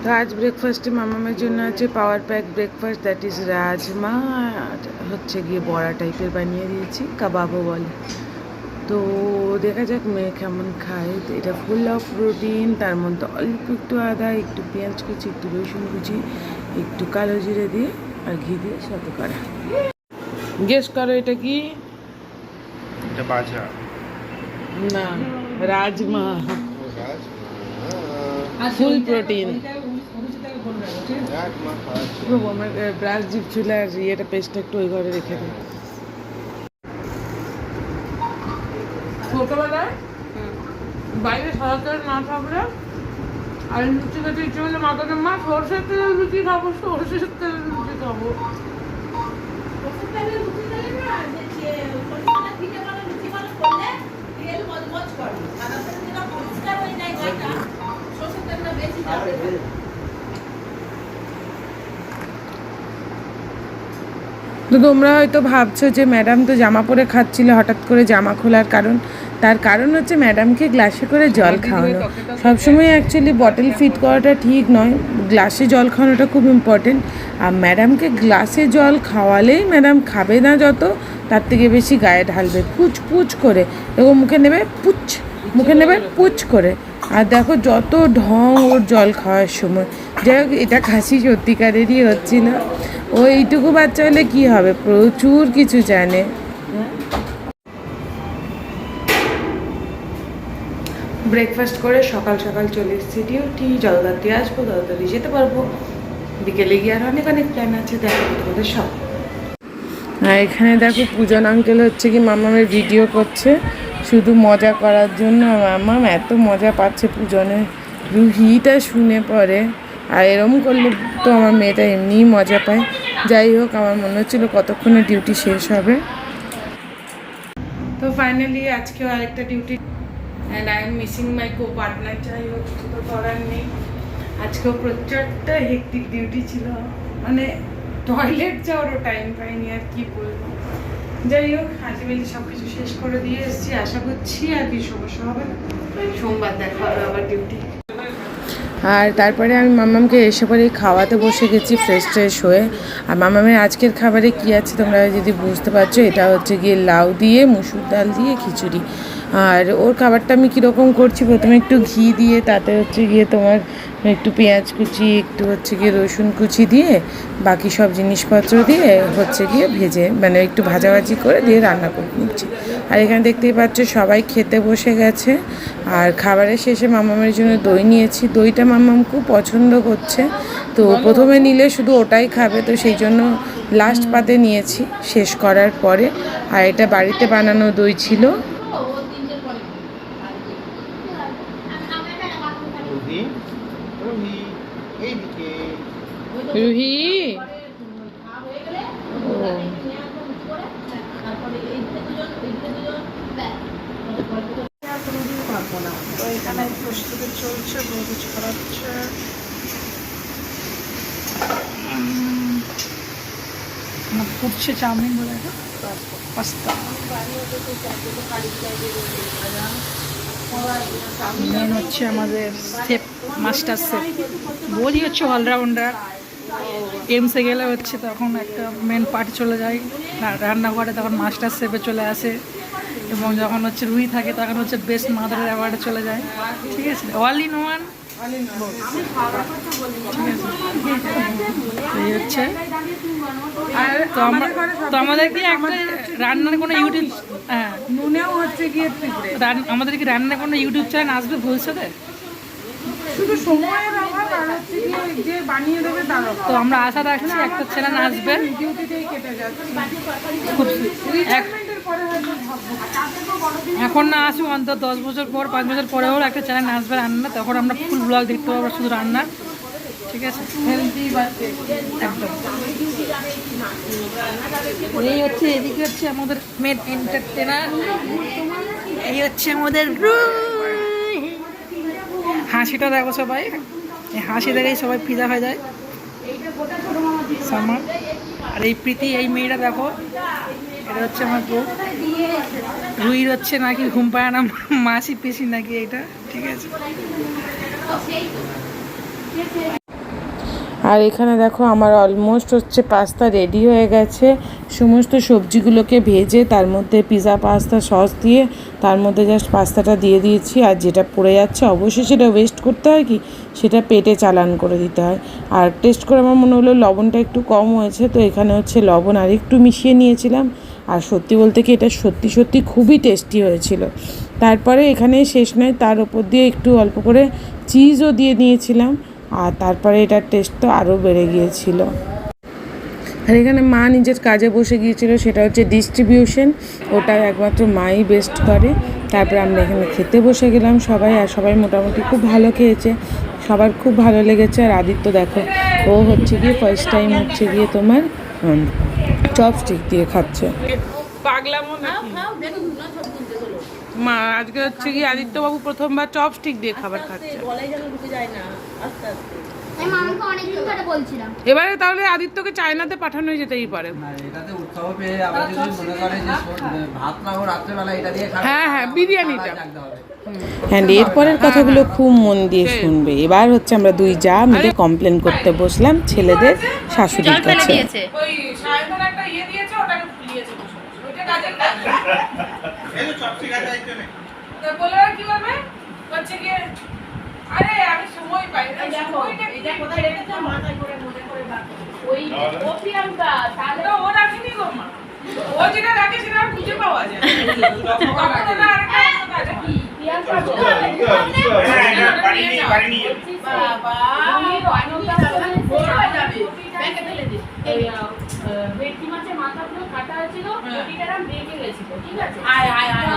তো আজ ব্রেকফাস্টে মামামের জন্য আছে power pack breakfast, that is rajma, হচ্ছে গিয়ে বড়া টাইপের বানিয়ে দিয়েছি, কাবাবও বলে। তো দেখা যাক মেয়ে কেমন খায়। তো এটা ফুল অফ প্রোটিন, তার মধ্যে অল্প একটু আদা, একটু পেঁয়াজ কুচি, একটু রসুন কুচি, একটু কালো জিরে দিয়ে আর ঘি দিয়ে সাথে করা। গেস করো এটা কি? এটা বাজা না, রাজমা, ফুল প্রোটিন। আমার ব্রাশ জিপ ছিল আর ইয়েটা পেস্টটা একটু ওই ঘরে রেখে দিই। ছোটবেলায় বাইরে সাদা তেল না থাকলে আর লুচি খেতে ইচ্ছে করলে মা তোকে মা সরষের তেলের লুচি খাবো, সরষের তেলের লুচি খাবো। তো তোমরা হয়তো ভাবছো যে ম্যাডাম তো জামা পরে খাচ্ছিল, হঠাৎ করে জামা খোলার কারণ? তার কারণ হচ্ছে ম্যাডামকে গ্লাসে করে জল খাওয়ানো। সবসময় অ্যাকচুয়ালি বটল ফিট করাটা ঠিক নয়, গ্লাসে জল খাওয়ানোটা খুব ইম্পর্টেন্ট। আর ম্যাডামকে গ্লাসে জল খাওয়ালেই ম্যাডাম খাবে না, যত তার থেকে বেশি গায়ে ঢালবে পুচ পুচ করে, এবং মুখে নেবে পুচ, মুখে নেবে পুচ করে। আর দেখো যত ঢং ওর জল খাওয়ার সময়। যাই হোক, এটা খাসি সত্যিকারেরই হচ্ছিল। ও এইটুকু বাচ্চা হলে কী হবে, প্রচুর কিছু জানে। ব্রেকফাস্ট করে সকাল সকাল চলে এসেছি ডিউটি। যত তাড়াতাড়ি আসবো তত তাড়াতাড়ি যেতে পারবো। বিকেলে গিয়ে আর অনেক অনেক প্ল্যান আছে, দেখো তোমাদের সব। আর এখানে দেখো পূজন আঙ্কেল হচ্ছে কি মামামের ভিডিও করছে শুধু মজা করার জন্য। মামাম এত মজা পাচ্ছে পূজনের, রুহিটা শুনে পড়ে। আর এরম করলে তো আমার মেয়েটা এমনিই মজা পায়। যাই হোক, আমার মনে হচ্ছিলো কতক্ষণে ডিউটি শেষ হবে। তো ফাইনালি আজকেও আরেকটা duty, and I am missing my co partner. যাই হোক, কিছু তো করার নেই। আজকেও প্রচুরটা হেক্টিক ডিউটি ছিল, মানে টয়লেট যাওয়ারও টাইম পাইনি, আর কি বলবো। যাই হোক, আলটিমেটলি সব কিছু শেষ করে দিয়ে এসেছি। আশা করছি আর কি সমস্যা হবে না, সোমবার দেখা হবে আবার ডিউটি। আর তারপরে আমি মামামকে এসে পরে খাওয়াতে বসে গেছি ফ্রেশ ট্রেশ হয়ে। আর মামামের আজকের খাবারে কি আছে তোমরা যদি বুঝতে পারছো, এটা হচ্ছে গিয়ে লাউ দিয়ে মুসুর ডাল দিয়ে খিচুড়ি। আর ওর খাবারটা আমি কীরকম করছি, প্রথমে একটু ঘি দিয়ে তাতে হচ্ছে গিয়ে তোমার একটু পেঁয়াজ কুচি, একটু হচ্ছে গিয়ে রসুন কুচি দিয়ে বাকি সব জিনিসপত্র দিয়ে হচ্ছে গিয়ে ভেজে, মানে একটু ভাজাভাজি করে দিয়ে রান্না করে নিচ্ছি। আর এখানে দেখতেই পাচ্ছ সবাই খেতে বসে গেছে। আর খাবারের শেষে মামামের জন্য দই নিয়েছি। দইটা মামাম খুব পছন্দ করছে, তো প্রথমে নিলে শুধু ওটাই খাবে, তো সেই জন্য লাস্ট পাতে নিয়েছি শেষ করার পরে। আর এটা বাড়িতে বানানো দই ছিল। রুহি তো এখানে প্রস্তুতি চলছে, বহু করা হচ্ছে। ফুটছে চাউমিন বলে পাস্তা। মেন হচ্ছে আমাদের শেফ, মাস্টার শেফ বলি হচ্ছে অলরাউন্ডার। এমসে গেলে হচ্ছে তখন একটা মেন পার্ট চলে যায় রান্নাঘরে, তখন মাস্টার শেফে চলে আসে। এবং যখন হচ্ছে রুহি থাকে তখন হচ্ছে বেস্ট মাদারের অ্যাওয়ার্ডে চলে যায়। ঠিক আছে, অল ইন ওয়ান। ঠিক আছে, এই হচ্ছে। তো আমাদের কি একটা রান্নার কোনো ইউটিউব, হ্যাঁ নুনেও হচ্ছে গিয়ে আমাদের কি রান্নার কোনো ইউটিউব চ্যানেল আসবে ভবিষ্যতে? শুধু সময়ের অভাব আর হচ্ছে গিয়ে যে বানিয়ে দেবে তার। তো আমরা আশা রাখছি একটা চ্যানেল আসবে। ডিউটিতেই কেটে যাচ্ছে খুব এখন না আসুক, অন্তত 10 বছর পর, 5 বছর পরেও একটা চ্যানেল আসবে রান্না, তখন আমরা ফুল ব্লগ দেখতে পাবো শুধু রান্না। ঠিক আছে, হেলদি একদম। এই হচ্ছে, এদিকে হচ্ছে আমাদের মেন এন্টারটেনার, এই হচ্ছে আমাদের হাসিটা দেখো সবাই, এই হাসি দেখেই সবাই ফিদা হয়ে যায় সামার। আর এই প্রীতি, এই মেয়েটা দেখো, এটা হচ্ছে আমার বউ। রুহির হচ্ছে নাকি ঘুম পায় না, মাসি পিসি নাকি এটা। ঠিক আছে, আর এখানে দেখো আমার অলমোস্ট হচ্ছে পাস্তা রেডি হয়ে গেছে। সমস্ত সবজিগুলোকে ভেজে তার মধ্যে পিৎজা পাস্তা সস দিয়ে তার মধ্যে জাস্ট পাস্তাটা দিয়ে দিয়েছি। আর যেটা পড়ে যাচ্ছে অবশ্যই সেটা ওয়েস্ট করতে হয় কি, সেটা পেটে চালান করে দিতে হয়। আর টেস্ট করে আমার মনে হলো লবণটা একটু কম হয়েছে, তো এখানে হচ্ছে লবণ আর একটু মিশিয়ে নিয়েছিলাম। আর সত্যি বলতে কি এটা সত্যি সত্যি খুবই টেস্টি হয়েছিল। তারপরে এখানে শেষ নয়, তার ওপর দিয়ে একটু অল্প করে চিজও দিয়ে নিয়েছিলাম। আর তারপরে এটার টেস্ট তো আরও বেড়ে গিয়েছিল। আর এখানে মা নিজের কাজে বসে গিয়েছিল, সেটা হচ্ছে ডিস্ট্রিবিউশন। ওটা একমাত্র মাই বেস্ট করে। তারপরে আমরা এখানে খেতে বসে গেলাম সবাই, আর সবাই মোটামুটি খুব ভালো খেয়েছে, সবার খুব ভালো লেগেছে। আর আদিত্য দেখো, ও হচ্ছে গিয়ে ফার্স্ট টাইম হচ্ছে গিয়ে তোমার চপস্টিক দিয়ে খাচ্ছে। পাগলামো নাকি মা, আজকে হচ্ছে কি আদিত্যবাবু প্রথমবার চপস্টিক দিয়ে খাবার খাচ্ছে। এবারে তাহলে আদিত্যকে চায়নাতে পাঠানো যেতেই পারে। হ্যাঁ হ্যাঁ, বিরিয়ানিটা। হ্যাঁ, এরপরের কথাগুলো খুব মন দিয়ে শুনবে। এবার হচ্ছে আমরা দুই যা মিলে কমপ্লেন করতে বসলাম ছেলেদের শাশুড়ির কাছে। আরে আমি সময় পাই না, দেখো এটা কোথায় রেখেছো মাথায় করে মনে করে রাখো। ওই ওপিয়ামটা তাহলে তো ও রাখেনি গো মা, ও যেটা রাখে সেটা খুঁজে পাওয়া যায় তখন না। আরেকটা কাজ কি পিয়ামটা বাড়ি নিয়ে বাবা আমি অনেকটা বড় হয়ে যাবে ব্যাংকে ফেলে দে। এই ভেটকি মাছের মাথাগুলো কাটা হয়েছিল, বডিটা বেঁকে গেছিল, ঠিক আছে।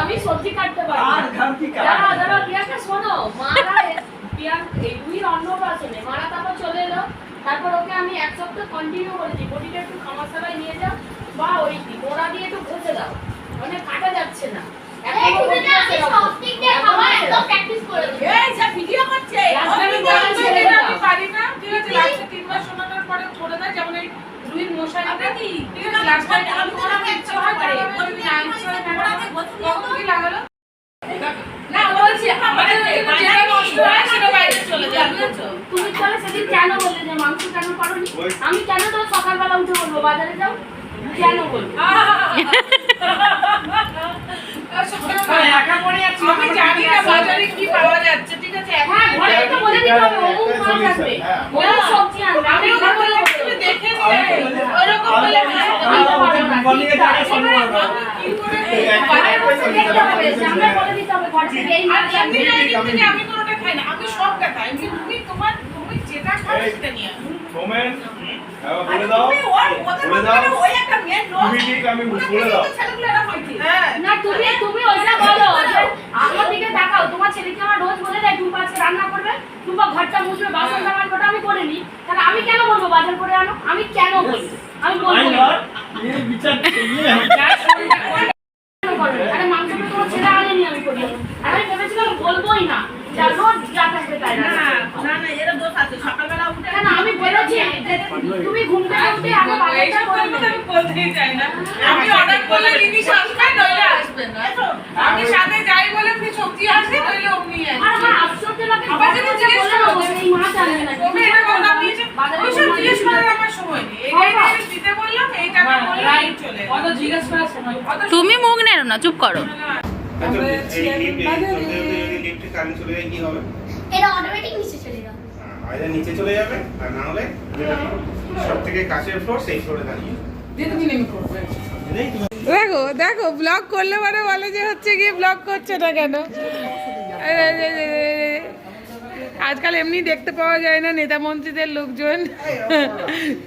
আমি সবজি কাটতে পারি আর ঘর কি কাটা। দাঁড়া পিয়াকে শোনো, মারা পিয়ার এই দুই অন্নপ্রাশনে মারা তারপর চলে এলো। তারপর ওকে আমি এক সপ্তাহ কন্টিনিউ করেছি, বডিটা একটু খামারসালায় নিয়ে যাও বা ওই মোড়া দিয়ে একটু ঘষে দাও, মানে কাটা যাচ্ছে না। তুমি চলে সেদিন কেন বললে যে মাংস কেন পারোনি? আমি কেন তো সকালবেলা উঠে বলবো বাজারে যাও, কেন বলবো? আমি জানি না বাজারে কি পাওয়া যাচ্ছে, ঠিক আছে। হ্যাঁ, ঘরে তো বলে দিতে হবে অমুক মাছ আসবে, অমুক সবজি আনবে। আমি ওকে বলে দেখে নিয়ে ওরকম বলে বলিয়ে টাকা সব করব। কি করে বাজারে বসে দেখতে হবে, সামনে বলে দিতে হবে ঘর থেকে এই মাছ আনবে। আমি কোনোটা খাই না, আমি সবটা খাই। তুমি যেটা খাও সেটা নিয়ে কমেন্ট বলে দাও, বলে দাও ওই একটা মেন লোক তুমি ঠিক, আমি বলে দাও না। তুমি ওইটা বলো যে আমার দিকে তাকাও। তোমার ছেলেকে আমার রোজ বলে দেয় টুপা আজকে রান্না করবে, টুপা ঘরটা মুছবে, বাসন টামান ওটা আমি করে নিই। তাহলে আমি কেন বলবো বাজার করে আনো? আমি কেন বলবো? আমি বলবো না এই বিচার আরে মাংসটা তোমার ছেলে আনেনি, আমি করি। আর আমি ভেবেছিলাম বলবোই না, রোজ যা থাকবে তাই না। না না, এর দোষ আছে। সকালবেলা উঠে কেন আমি বলেছি তুমি ঘুম থেকে উঠে আগে বাজারটা করে নিতে। আমি বলতেই চাই না, আমি অর্ডার করলে জিনিস আসবে নইলে আসবে না। আমি সাথে যাই বলে আপনি সবজি আসবে নইলে অমনি আসবে। আর হ্যাঁ, আফসোসে লাগে আবার যদি জিজ্ঞেস করো এই মাছ আনবে না, তুমি এটা কথা দিয়েছে বাজারে জিজ্ঞেস করার আমার সময় নেই। এই দিতে বললাম, এই টাকা বললাম চলে অত জিজ্ঞেস করার সময়। তুমি মুখ নেড়ো না, চুপ করো। এটা অটোমেটিক নিচে চলে যাবে। আইদা নিচে চলে যাবে, আর না হলে সবথেকে কাছের ফ্লোর সেই ফ্লোরে দাঁড়িয়ে তুমি নেমে করবে। দেখো দেখো, ব্লগ করলে মানে বলে যে হচ্ছে গিয়ে ব্লগ করছে না কেন। আজকাল এমনি দেখতে পাওয়া যায় না নেতা মন্ত্রীদের লোকজন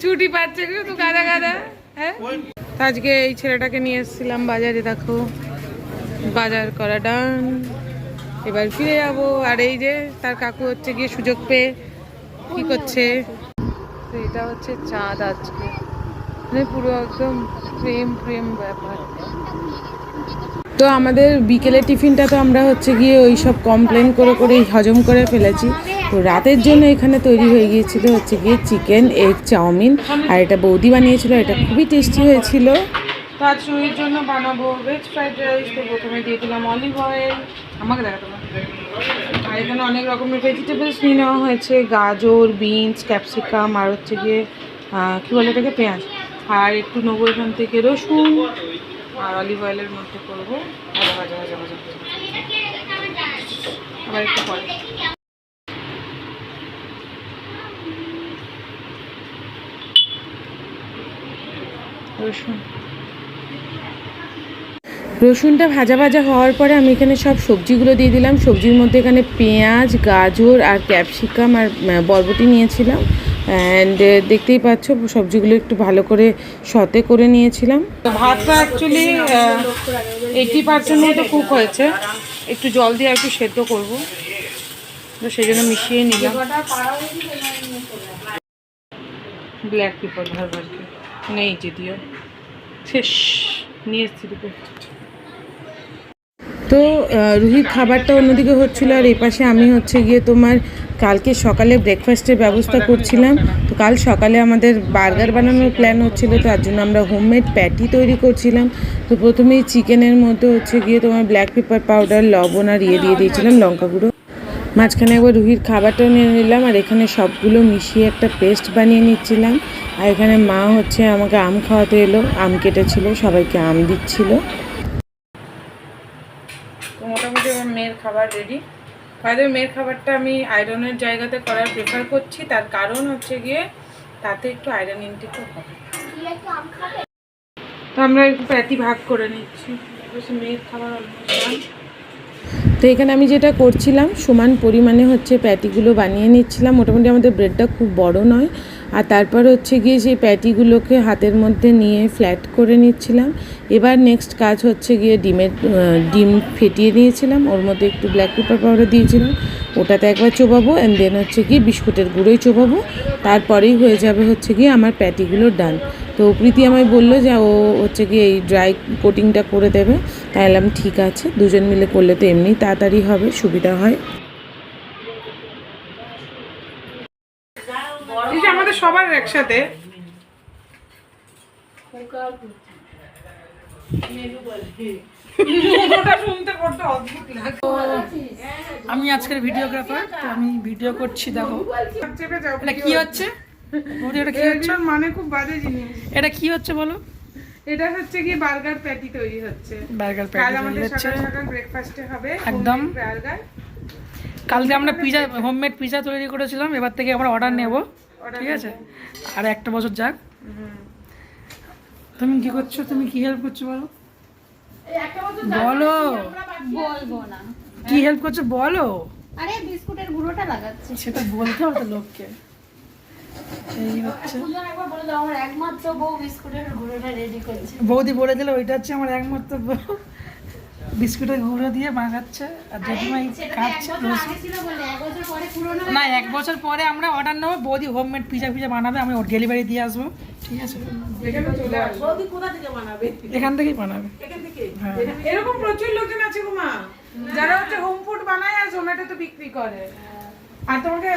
ছুটি পাচ্ছে তো গাদা গাদা। হ্যাঁ, আজকে এই ছেলেটাকে নিয়ে এসেছিলাম বাজারে। দেখো বাজার করা ডান, এবার ফিরে যাবো। আর এই যে তার কাকু হচ্ছে গিয়ে সুযোগ পেয়ে কি করছে। তো এটা হচ্ছে চাঁদ আজকে, মানে পুরো একদম প্রেম প্রেম ব্যাপার। তো আমাদের বিকেলে টিফিনটা তো আমরা হচ্ছে গিয়ে ওই সব কমপ্লেন করে করেই হজম করে ফেলেছি। তো রাতের জন্য এখানে তৈরি হয়ে গিয়েছিল হচ্ছে গিয়ে চিকেন এগ চাউমিন, আর এটা বৌদি বানিয়েছিল, এটা খুবই টেস্টি হয়েছিল। তো আজ শরীরের জন্য বানাবো ভেজ ফ্রাইড রাইস। তো প্রথমে দিয়ে দিলাম অলিভ অয়েল, আমাকে দেখা তোমার এখানে অনেক রকমের ভেজিটেবলস নিয়ে নেওয়া হয়েছে, গাজর, বিনস, ক্যাপসিকাম, আর হচ্ছে গিয়ে কী বলে এটাকে, পেঁয়াজ। আর একটু নেবো এখান থেকে রসুন, আর অলিভ অয়েলের মধ্যে করবো ভাজা ভাজা ভাজা ভাজা আবার একটু পরে। রসুনটা ভাজা ভাজা হওয়ার পরে আমি এখানে সব সবজিগুলো দিয়ে দিলাম। সবজির মধ্যে এখানে পেঁয়াজ, গাজর আর ক্যাপসিকাম আর বরবটি নিয়েছিলাম। অ্যান্ড দেখতেই পাচ্ছ সবজিগুলো একটু ভালো করে সতে করে নিয়েছিলাম। ভাতটা অ্যাকচুয়ালি 80% মতো কুক হয়েছে, একটু জল দিয়ে একটু সেদ্ধ করবো, তো সেই জন্য মিশিয়ে নিলাম। ব্ল্যাক পেপার ভারবারকে নেই যদিও, শেষ নিয়ে এসেছি। তো রুহির খাবারটা অন্যদিকে হচ্ছিলো, আর এই পাশে আমি হচ্ছে গিয়ে তোমার কালকে সকালে ব্রেকফাস্টের ব্যবস্থা করছিলাম। তো কাল সকালে আমাদের বার্গার বানানোর প্ল্যান হচ্ছিলো, তার জন্য আমরা হোমমেড প্যাটি তৈরি করছিলাম। তো প্রথমেই চিকেনের মধ্যে হচ্ছে গিয়ে তোমার ব্ল্যাক পেপার পাউডার, লবণ আর দিয়ে দিয়েছিলাম লঙ্কা গুঁড়ো। মাঝখানে একবার রুহির খাবারটাও নিয়ে নিলাম, আর এখানে সবগুলো মিশিয়ে একটা পেস্ট বানিয়ে নিচ্ছিলাম। আর এখানে মা হচ্ছে আমাকে আম খাওয়াতে এলো, আম কেটেছিল, সবাইকে আম দিচ্ছিলো। তো মোটামুটি আমার মেয়ের খাবার রেডি। হয়তো মেয়ের খাবারটা আমি আয়রনের জায়গাতে করার প্রেফার করছি, তার কারণ হচ্ছে গিয়ে তাতে একটু আয়রন ইনটেকও হবে। তো আমরা একটু প্যাটি ভাগ করে নিচ্ছি, মেয়ের খাবার অলমোস্ট। তো এখানে আমি যেটা করছিলাম, সমান পরিমাণে হচ্ছে প্যাটিগুলো বানিয়ে নিচ্ছিলাম। মোটামুটি আমাদের ব্রেডটা খুব বড় নয়। আর তারপর হচ্ছে গিয়ে সেই প্যাটিগুলোকে হাতের মধ্যে নিয়ে ফ্ল্যাট করে নিচ্ছিলাম। এবার নেক্সট কাজ হচ্ছে গিয়ে ডিম ফেটিয়ে দিয়েছিলাম, ওর মধ্যে একটু ব্ল্যাক পেপার পাউডার দিয়েছিলাম, ওটাতে একবার চোবাবো, অ্যান্ড দেন হচ্ছে গিয়ে বিস্কুটের গুঁড়োই চোবাবো, তারপরেই হয়ে যাবে হচ্ছে গিয়ে আমার প্যাটিগুলো ডান। তো প্রীতি আমায় বললো যে ও হচ্ছে গিয়ে এই ড্রাই কোটিংটা করে দেবে, তাই বললাম ঠিক আছে, দুজন মিলে করলে তো এমনি তাড়াতাড়ি হবে, সুবিধা হয়। এই যে আমাদের সবার একসাথে আমি আজকের ভিডিওগ্রাফার, তো আমি ভিডিও করছি। দেখো এটা কি হচ্ছে, এটা কি হচ্ছে, মানে খুব বাজে জিনিস। এটা কি হচ্ছে বলো? এটা হচ্ছে কি বার্গার প্যাটি তৈরি হচ্ছে। বার্গার কাল প্যাটি আমাদের তৈরি হচ্ছে সকাল সকাল ব্রেকফাস্টে হবে একদম বার্গার। কালকে আমরা পিজা, হোমমেড পিজা তৈরি করেছিলাম, এবার থেকে আমরা অর্ডার নেব, ঠিক আছে? আর একটা বছর যাক। তুমি কি করছো, তুমি কি হেল্প করছো বলো, বলো বলবো না। কি হেল্প করছো বলো। আরে বিস্কুটের গুঁড়োটা লাগাচ্ছি। সেটা বলতে হবে তো লোককে। এই হচ্ছে সুজন, একবার বলে দাও, আমার একমাত্র বউ বিস্কুটের গুঁড়োটা রেডি করছে। বৌদি বলে দিলে ওইটা হচ্ছে আমার একমাত্র বউ, বিস্কুটের গুঁড়ো দিয়ে মাখাচ্ছে, আর জেঠিমাই কাটছে। ছিল বলে 1 বছর পরে পুরনো না, 1 বছর পরে আমরা অর্ডার নেবো, বৌদি হোমমেড পিজা বানাবে, আমি ওর ডেলিভারি দিয়ে আসবো, ঠিক আছে? এখান থেকেই বানাবে। হ্যাঁ, এরকম প্রচুর লোকজন আছে গো মা, যারা হচ্ছে হোম ফুড বানায় আর জোম্যাটোতে বিক্রি করে। আর তোমাকে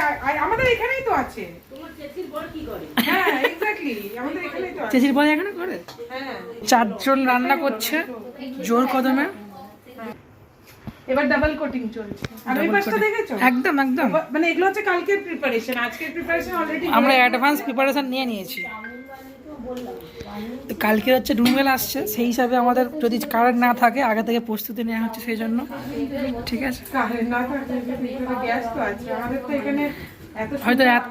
আমাদের এখানেই তো আছে। তোমার চেচির বর কি করে? হ্যাঁ এক্স্যাক্টলি, আমাদের এখানেই তো আছে। চেচির বলে এখানে করে। হ্যাঁ, 4 জন রান্না করছে জোর কদমে। এবার ডাবল কোটিং চলছে। আর ওই পাশটা দেখেছো? একদম একদম, মানে এগুলো হচ্ছে কালকের প্রিপারেশন, আজকের প্রিপারেশন অলরেডি আমরা অ্যাডভান্স প্রিপারেশন নিয়ে নিয়েছি। তো কালকে হচ্ছে ডুমেল আসছে, সেই হিসাবে আমাদের যদি কারেন্ট না থাকে আগে থেকে প্রস্তুতি নেওয়া হচ্ছে, সেই জন্য, ঠিক আছে? গ্যাস তো আছে আমাদের তো এখানে। হয়তো এত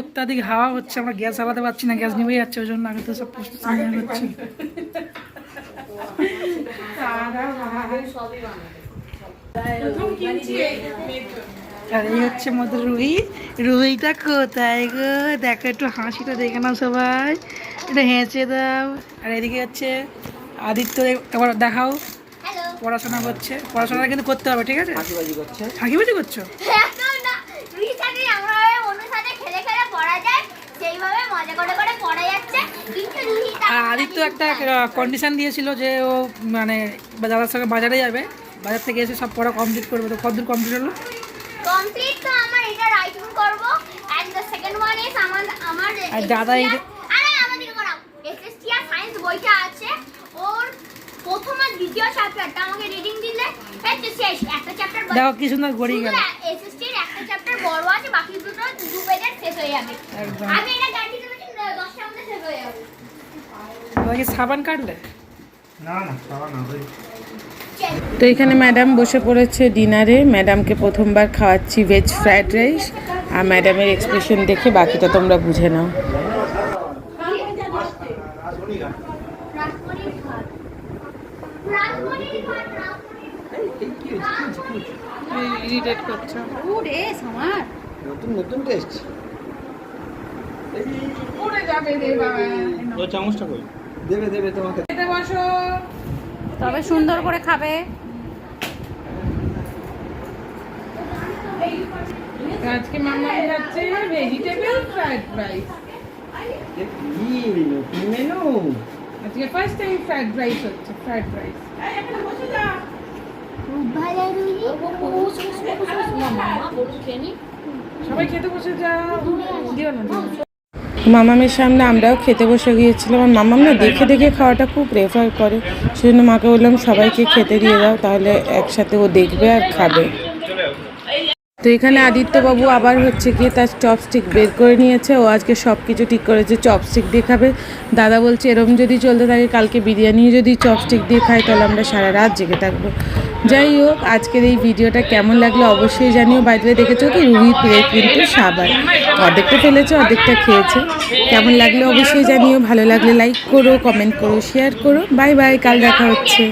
অত্যাধিক হাওয়া হচ্ছে, আমরা গ্যাস চালাতে পারছি না, গ্যাস নিভে যাচ্ছে, ওই জন্য আগে তো সব প্রস্তুতি নেওয়া হচ্ছে। আর এই হচ্ছে আমাদের রুহিটা কোথায় গো, দেখো একটু হাসিটা দেখে নাও সবাই, এটা হেঁচে দাও। আর এদিকে হচ্ছে আদিত্য, একবার দেখাও, পড়াশোনা করছে, পড়াশোনা কিন্তু করতে হবে, ঠিক আছে? ফাঁকিবাজি করছো? আর আদিত্য একটা কন্ডিশন দিয়েছিল যে ও মানে দাদার সঙ্গে বাজারে যাবে, বাজার থেকে এসে সব পড়া কমপ্লিট করবে। তো কতদূর কমপ্লিট হলো? কমপ্লিট তো আমার এটা রাইটিং করব, and the second one is আমার আর দাদা এই আরে আমাদের করাও এসএসটি আর সায়েন্স বইটা আছে, ওর প্রথম আর দ্বিতীয় চ্যাপ্টারটা আমাকে রিডিং দিলে হচ্ছে শেষ। একটা চ্যাপ্টার দেখো কি সুন্দর গড়িয়ে গেল। এসএসটি হয়ে যাবে একদম। আমি এটা গ্যারান্টি দিচ্ছি 10টার মধ্যে শেষ হয়ে যাবে তোমাকে সাবান কাটলে না না খাওয়া না ভাই। তো এখানে ম্যাডাম বসে পড়েছে ডিনারে। ম্যাডামকে প্রথমবার খাওয়াচ্ছি ভেজ ফ্রাইড রাইস, আর ম্যাডামের এক্সপ্রেশন দেখে বাকিটা তোমরা বুঝে নাও। রাজমণির ভাত রাজমণির ভাত ইরিটেট করছো। ওরে সামার নতুন নতুন টেস্ট। উড়ে যাবে রে বাবা। ও চামচটা কই? দেবে দেবে তোমাকে। খেতে বসো। তবে সুন্দর করে খাবে। আজকে মামা যাচ্ছে ভেজিটেবল ফ্রাইড রাইস। কি নতুন মেনু? আজকে ফার্স্ট টাইম ফ্রাইড রাইস হচ্ছে, ফ্রাইড রাইস। খুব ভালো রুহি মামা বলুন খেনি সবাই খেতে বসে যাও। দিও না, দিও না। মামামের সামনে আমরাও খেতে বসে গিয়েছিলাম। আর মামাম না দেখে দেখে খাওয়াটা খুব প্রেফার করে, সেজন্য মাকে বললাম সবাইকে খেতে দিয়ে দাও, তাহলে একসাথে ও দেখবে আর খাবে। তো এখানে আদিত্যবাবু আবার হচ্ছে গিয়ে তার চপস্টিক বের করে নিয়েছে। ও আজকে সব কিছু ঠিক করেছে, চপস্টিক দিয়ে খাবে। দাদা বলছে এরম যদি চলতে থাকে কালকে বিরিয়ানি যদি চপস্টিক দিয়ে খাই তাহলে আমরা সারা রাত জেগে থাকবো। যাই হোক, আজকের এই ভিডিওটা কেমন লাগলো অবশ্যই জানিও। বাইরে দেখেছো কি রুহি প্লেট কিন্তু সাবান অর্ধেকটা ফেলেছে, অর্ধেকটা খেয়েছে। কেমন লাগলো অবশ্যই জানিও। ভালো লাগলে লাইক করো, কমেন্ট করো, শেয়ার করো। বাই বাই, কাল দেখা হচ্ছে।